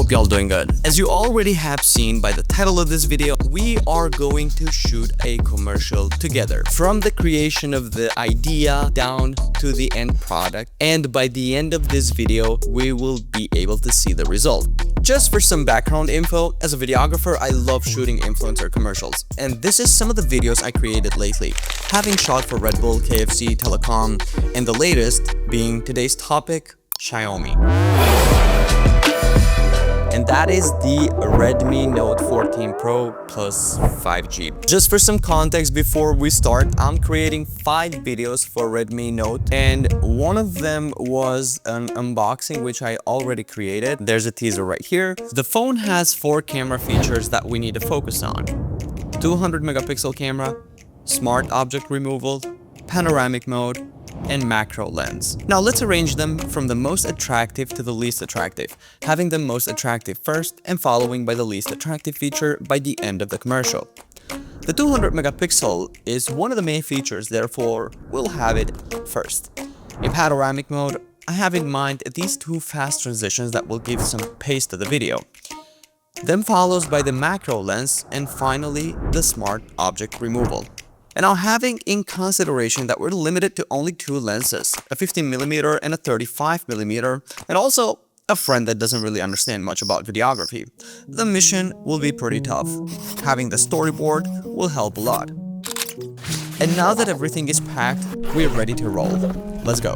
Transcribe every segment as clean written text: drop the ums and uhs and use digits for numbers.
hope y'all doing good. As you already have seen by the title of this video, we are going to shoot a commercial together. From the creation of the idea down to the end product. And by the end of this video, we will be able to see the result. Just for some background info, as a videographer, I love shooting influencer commercials. And this is some of the videos I created lately. Having shot for Red Bull, KFC, Telecom, and the latest being today's topic, Xiaomi. And that is the Redmi Note 14 Pro plus 5G. Just for some context before we start, I'm creating 5 videos for Redmi Note, and one of them was an unboxing which I already created. There's a teaser right here. The phone has 4 camera features that we need to focus on. 200 megapixel camera, smart object removal, panoramic mode, and macro lens. Now let's arrange them from the most attractive to the least attractive, having the most attractive first and following by the least attractive feature by the end of the commercial. The 200 megapixel is one of the main features, therefore we'll have it first. In panoramic mode, I have in mind these 2 fast transitions that will give some pace to the video. Then follows by the macro lens, and finally the smart object removal. And now having in consideration that we're limited to only 2 lenses, a 15mm and a 35mm, and also a friend that doesn't really understand much about videography, the mission will be pretty tough. Having the storyboard will help a lot. And now that everything is packed, we're ready to roll. Let's go.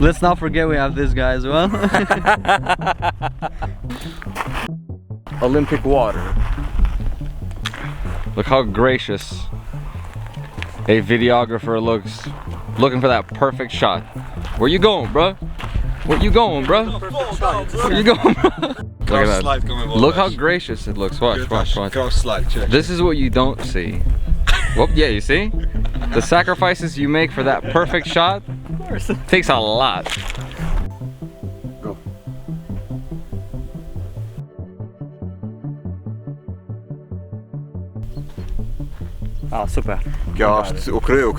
Let's not forget we have this guy as well. Olympic water. Look how gracious a videographer looks, looking for that perfect shot. Where you going, bro? Where you going, bro? Where you going, bro? Look at that. Look how gracious it looks. Watch, watch, watch. This is what you don't see. Whoop, yeah, you see? The sacrifices you make for that perfect shot takes a lot. Go. Oh, super. Gosh, okry.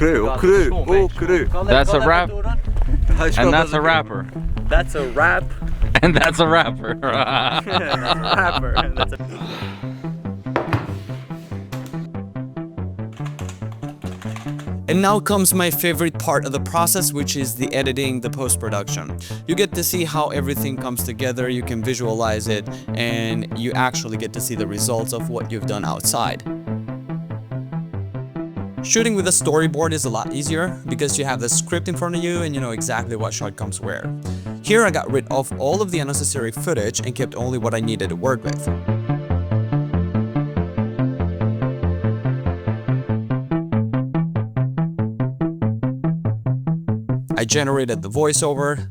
That's a rap. And that's a rapper. That's a rap. And that's a rapper. Rapper. That's a... And now comes my favorite part of the process, which is the editing, the post-production. You get to see how everything comes together, you can visualize it, and you actually get to see the results of what you've done outside. Shooting with a storyboard is a lot easier because you have the script in front of you and you know exactly what shot comes where. Here I got rid of all of the unnecessary footage and kept only what I needed to work with. I generated the voiceover.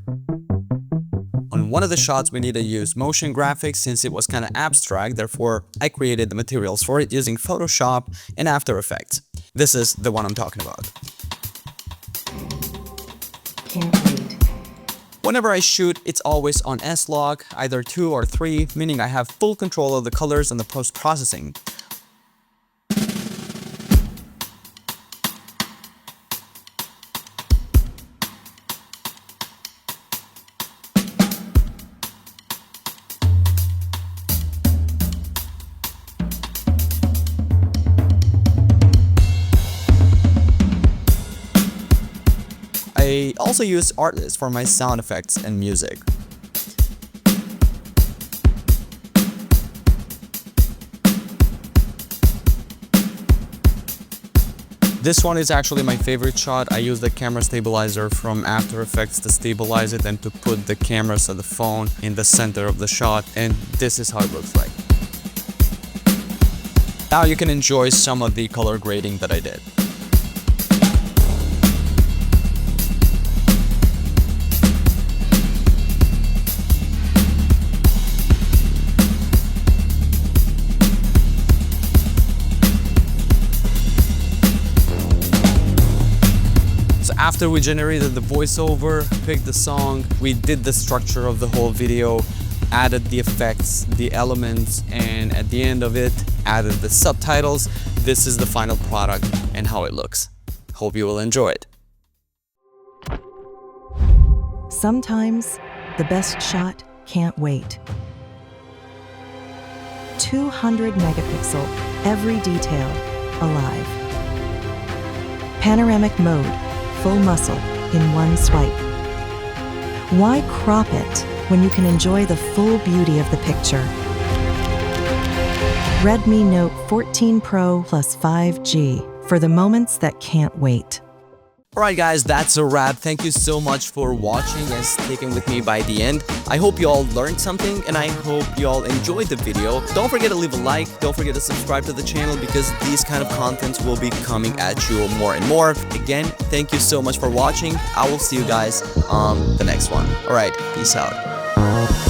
On one of the shots we need to use motion graphics since it was kind of abstract, therefore I created the materials for it using Photoshop and After Effects. This is the one I'm talking about. Can't wait. Whenever I shoot, it's always on S-Log, either 2 or 3, meaning I have full control of the colors and the post-processing. I also use Artlist for my sound effects and music. This one is actually my favorite shot. I use the camera stabilizer from After Effects to stabilize it and to put the cameras of the phone in the center of the shot, and this is how it looks like. Now you can enjoy some of the color grading that I did. After we generated the voiceover, picked the song, we did the structure of the whole video, added the effects, the elements, and at the end of it, added the subtitles. This is the final product and how it looks. Hope you will enjoy it. Sometimes the best shot can't wait. 200 megapixel, every detail alive. Panoramic mode, full muscle in one swipe. Why crop it when you can enjoy the full beauty of the picture? Redmi Note 14 Pro plus 5G for the moments that can't wait. Alright guys, that's a wrap. Thank you so much for watching and sticking with me by the end. I hope you all learned something and I hope you all enjoyed the video. Don't forget to leave a like, don't forget to subscribe to the channel because these kind of contents will be coming at you more and more. Again, thank you so much for watching. I will see you guys on the next one. Alright, peace out.